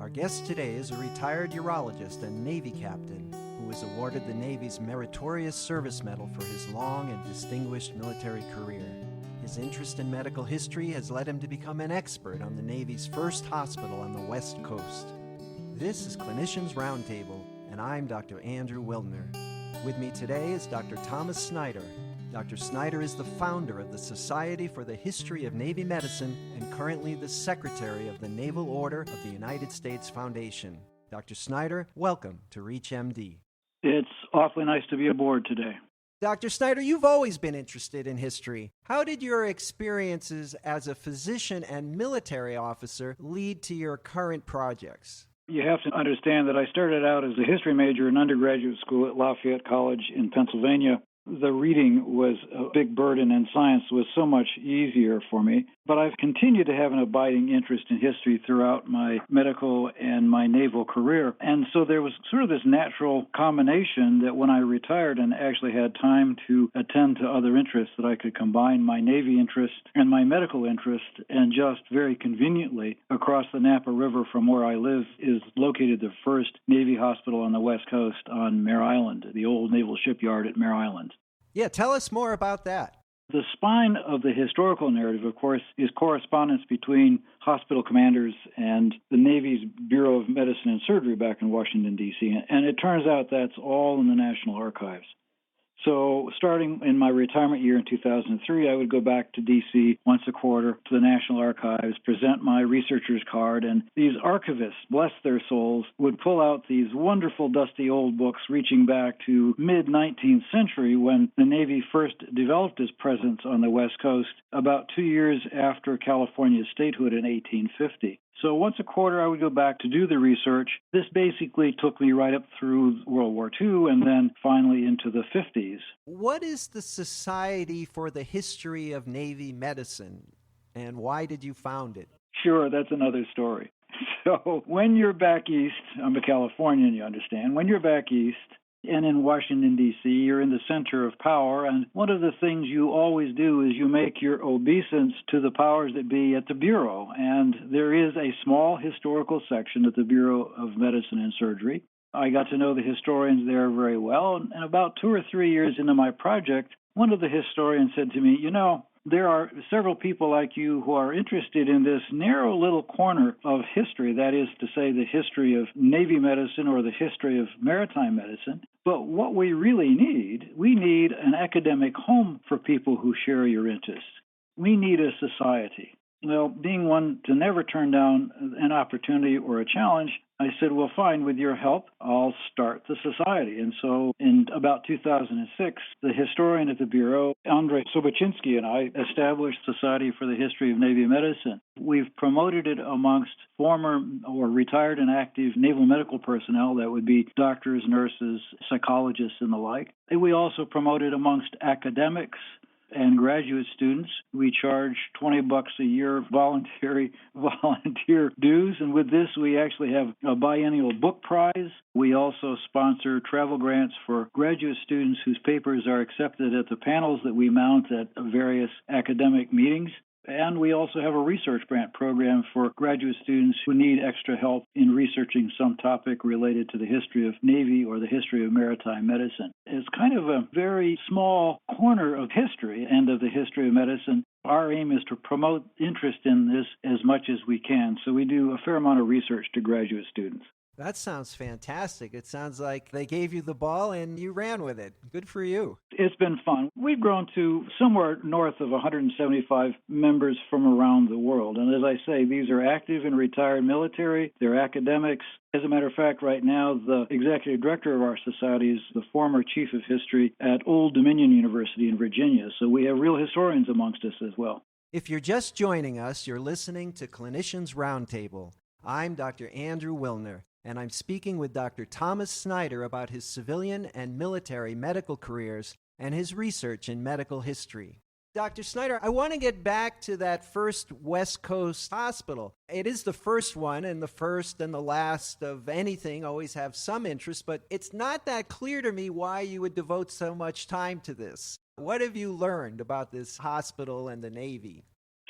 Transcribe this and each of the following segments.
Our guest today is a retired urologist and Navy captain who was awarded the Navy's Meritorious Service Medal for his long and distinguished military career. His interest in medical history has led him to become an expert on the Navy's first hospital on the West Coast. This is Clinicians Roundtable, and I'm Dr. Andrew Wilner. With me today is Dr. Thomas Snyder. Dr. Snyder is the founder of the Society for the History of Navy Medicine and currently the Secretary of the Naval Order of the United States Foundation. Dr. Snyder, welcome to ReachMD. It's awfully nice to be aboard today. Dr. Snyder, you've always been interested in history. How did your experiences as a physician and military officer lead to your current projects? You have to understand that I started out as a history major in undergraduate school at Lafayette College in Pennsylvania. The reading was a big burden and science was so much easier for me. But I've continued to have an abiding interest in history throughout my medical and my naval career. And so there was sort of this natural combination that when I retired and actually had time to attend to other interests, that I could combine my Navy interest and my medical interest. And just very conveniently, across the Napa River from where I live is located the first Navy hospital on the West Coast on Mare Island, the old naval shipyard at Mare Island. Yeah, tell us more about that. The spine of the historical narrative, of course, is correspondence between hospital commanders and the Navy's Bureau of Medicine and Surgery back in Washington, D.C., and it turns out that's all in the National Archives. So starting in my retirement year in 2003, I would go back to D.C. once a quarter to the National Archives, present my researcher's card, and these archivists, bless their souls, would pull out these wonderful dusty old books reaching back to mid-19th century when the Navy first developed its presence on the West Coast, about 2 years after California's statehood in 1850. So once a quarter, I would go back to do the research. This basically took me right up through World War II and then finally into the 50s. What is the Society for the History of Navy Medicine, and why did you found it? Sure, that's another story. So when you're back east, I'm a Californian, you understand. When you're back east, and in Washington, D.C., you're in the center of power, and one of the things you always do is you make your obeisance to the powers that be at the Bureau, and there is a small historical section at the Bureau of Medicine and Surgery. I got to know the historians there very well, and about 2 or 3 years into my project, one of the historians said to me, there are several people like you who are interested in this narrow little corner of history, that is to say the history of Navy medicine or the history of maritime medicine. But what we really need, we need an academic home for people who share your interests. We need a society. Well, being one to never turn down an opportunity or a challenge, I said, well, fine, with your help, I'll start the society. And so in about 2006, the historian at the Bureau, Andrei Sobochinsky, and I established Society for the History of Navy Medicine. We've promoted it amongst former or retired and active naval medical personnel, that would be doctors, nurses, psychologists, and the like. And we also promote it amongst academics and graduate students. We charge $20 a year volunteer dues, and with this we actually have a biennial book prize. We also sponsor travel grants for graduate students whose papers are accepted at the panels that we mount at various academic meetings. And we also have a research grant program for graduate students who need extra help in researching some topic related to the history of Navy or the history of maritime medicine. It's kind of a very small corner of history and of the history of medicine. Our aim is to promote interest in this as much as we can, so we do a fair amount of research to graduate students. That sounds fantastic. It sounds like they gave you the ball and you ran with it. Good for you. It's been fun. We've grown to somewhere north of 175 members from around the world. And as I say, these are active and retired military. They're academics. As a matter of fact, right now, the executive director of our society is the former chief of history at Old Dominion University in Virginia. So we have real historians amongst us as well. If you're just joining us, you're listening to Clinicians Roundtable. I'm Dr. Andrew Wilner, and I'm speaking with Dr. Thomas Snyder about his civilian and military medical careers and his research in medical history. Dr. Snyder, I want to get back to that first West Coast hospital. It is the first one, and the first and the last of anything always have some interest, but it's not that clear to me why you would devote so much time to this. What have you learned about this hospital and the Navy?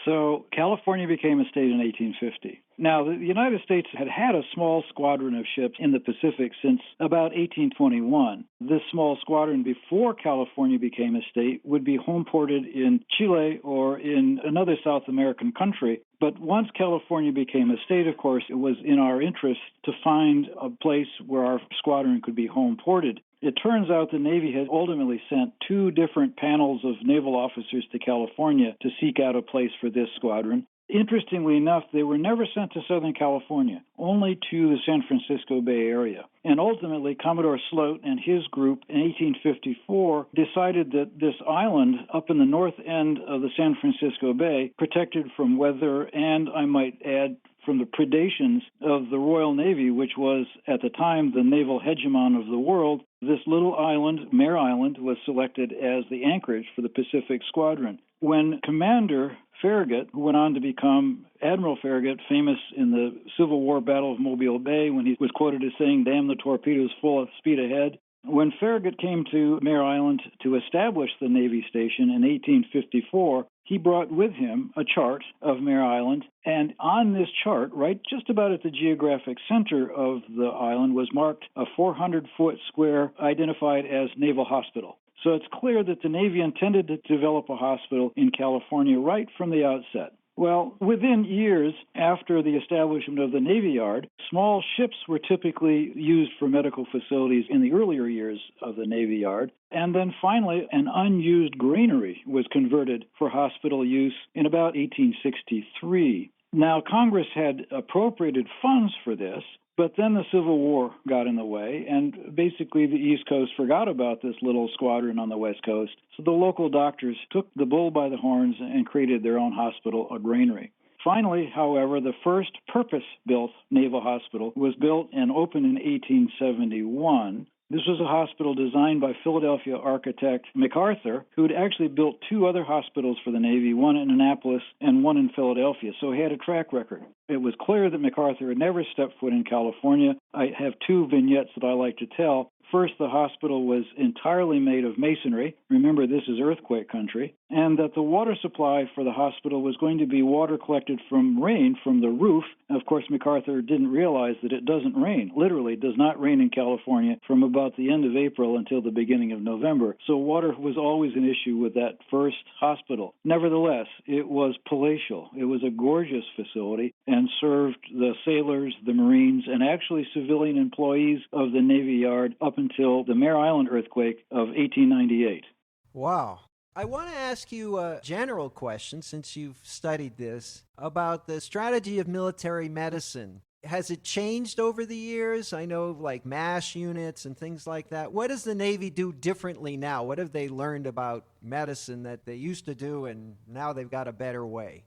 So California became a state in 1850. Now, the United States had a small squadron of ships in the Pacific since about 1821. This small squadron, before California became a state, would be homeported in Chile or in another South American country. But once California became a state, of course, it was in our interest to find a place where our squadron could be homeported. It turns out the Navy had ultimately sent 2 different panels of naval officers to California to seek out a place for this squadron. Interestingly enough, they were never sent to Southern California, only to the San Francisco Bay Area. And ultimately, Commodore Sloat and his group in 1854 decided that this island up in the north end of the San Francisco Bay, protected from weather and, I might add, from the predations of the Royal Navy, which was at the time the naval hegemon of the world, this little island, Mare Island, was selected as the anchorage for the Pacific Squadron. When Commander Farragut, who went on to become Admiral Farragut, famous in the Civil War Battle of Mobile Bay when he was quoted as saying, "Damn the torpedoes, full speed ahead." When Farragut came to Mare Island to establish the Navy station in 1854, he brought with him a chart of Mare Island, and on this chart, right just about at the geographic center of the island, was marked a 400-foot square identified as Naval Hospital. So it's clear that the Navy intended to develop a hospital in California right from the outset. Well, within years after the establishment of the Navy Yard, small ships were typically used for medical facilities in the earlier years of the Navy Yard. And then finally, an unused granary was converted for hospital use in about 1863. Now, Congress had appropriated funds for this, but then the Civil War got in the way, and basically the East Coast forgot about this little squadron on the West Coast. So the local doctors took the bull by the horns and created their own hospital, a granary. Finally, however, the first purpose-built naval hospital was built and opened in 1871. This was a hospital designed by Philadelphia architect MacArthur, who had actually built 2 other hospitals for the Navy, one in Annapolis and one in Philadelphia, so he had a track record. It was clear that MacArthur had never stepped foot in California. I have 2 vignettes that I like to tell. First, the hospital was entirely made of masonry. Remember, this is earthquake country. And that the water supply for the hospital was going to be water collected from rain from the roof. Of course, MacArthur didn't realize that it doesn't rain. Literally, it does not rain in California from about the end of April until the beginning of November. So water was always an issue with that first hospital. Nevertheless, it was palatial. It was a gorgeous facility and served the sailors, the Marines, and actually civilian employees of the Navy Yard up until the Mare Island earthquake of 1898. Wow. I want to ask you a general question, since you've studied this, about the strategy of military medicine. Has it changed over the years? I know, like MASH units and things like that. What does the Navy do differently now? What have they learned about medicine that they used to do and now they've got a better way?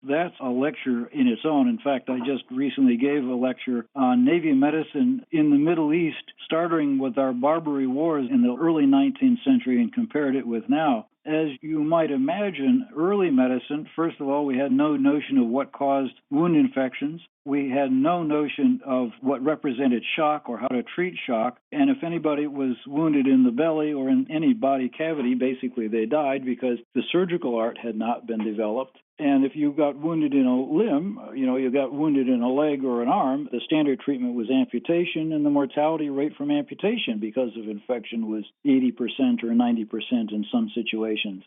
That's a lecture in its own. In fact, I just recently gave a lecture on Navy medicine in the Middle East, starting with our Barbary Wars in the early 19th century and compared it with now. As you might imagine, early medicine, first of all, we had no notion of what caused wound infections. We had no notion of what represented shock or how to treat shock. And if anybody was wounded in the belly or in any body cavity, basically they died because the surgical art had not been developed. And if you got wounded in a limb, you got wounded in a leg or an arm, the standard treatment was amputation, and the mortality rate from amputation because of infection was 80% or 90% in some situations.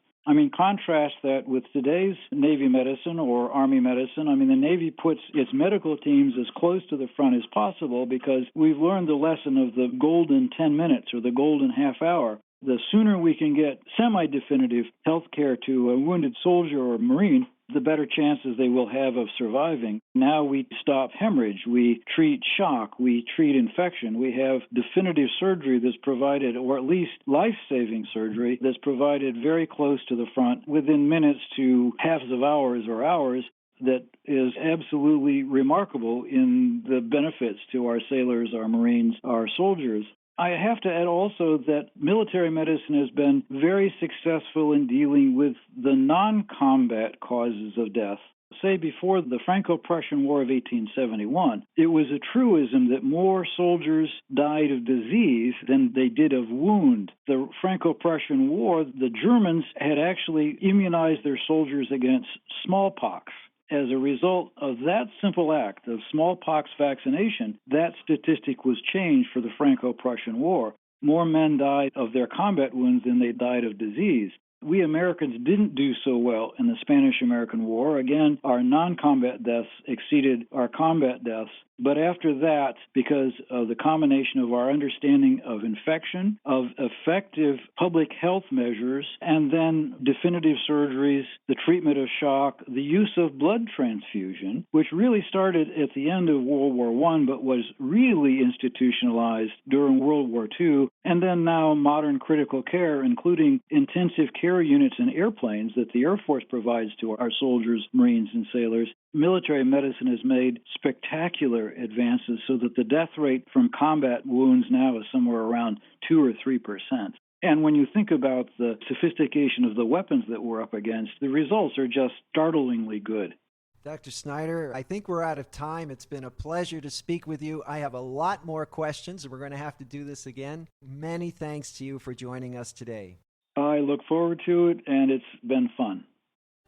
Contrast that with today's Navy medicine or Army medicine. The Navy puts its medical teams as close to the front as possible because we've learned the lesson of the golden 10 minutes or the golden half hour. The sooner we can get semi-definitive health care to a wounded soldier or Marine, the better chances they will have of surviving. Now we stop hemorrhage, we treat shock, we treat infection. We have definitive surgery that's provided, or at least life-saving surgery that's provided very close to the front within minutes to halves of hours or hours. That is absolutely remarkable in the benefits to our sailors, our Marines, our soldiers. I have to add also that military medicine has been very successful in dealing with the non-combat causes of death. Say, before the Franco-Prussian War of 1871, it was a truism that more soldiers died of disease than they did of wound. The Franco-Prussian War, the Germans had actually immunized their soldiers against smallpox. as a result of that simple act of smallpox vaccination, that statistic was changed for the Franco-Prussian War. More men died of their combat wounds than they died of disease. We Americans didn't do so well in the Spanish-American War. Again, our non-combat deaths exceeded our combat deaths. But after that, because of the combination of our understanding of infection, of effective public health measures, and then definitive surgeries, the treatment of shock, the use of blood transfusion, which really started at the end of World War I, but was really institutionalized during World War II, and then now modern critical care, including intensive care units and airplanes that the Air Force provides to our soldiers, Marines, and sailors. Military medicine has made spectacular advances so that the death rate from combat wounds now is somewhere around 2 or 3%. And when you think about the sophistication of the weapons that we're up against, the results are just startlingly good. Dr. Snyder, I think we're out of time. It's been a pleasure to speak with you. I have a lot more questions, and we're going to have to do this again. Many thanks to you for joining us today. I look forward to it, and it's been fun.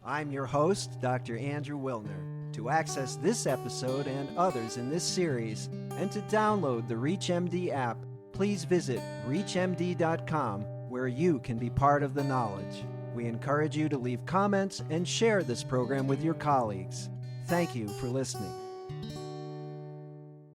I'm your host, Dr. Andrew Wilner. To access this episode and others in this series, and to download the ReachMD app, please visit reachmd.com, where you can be part of the knowledge. We encourage you to leave comments and share this program with your colleagues. Thank you for listening.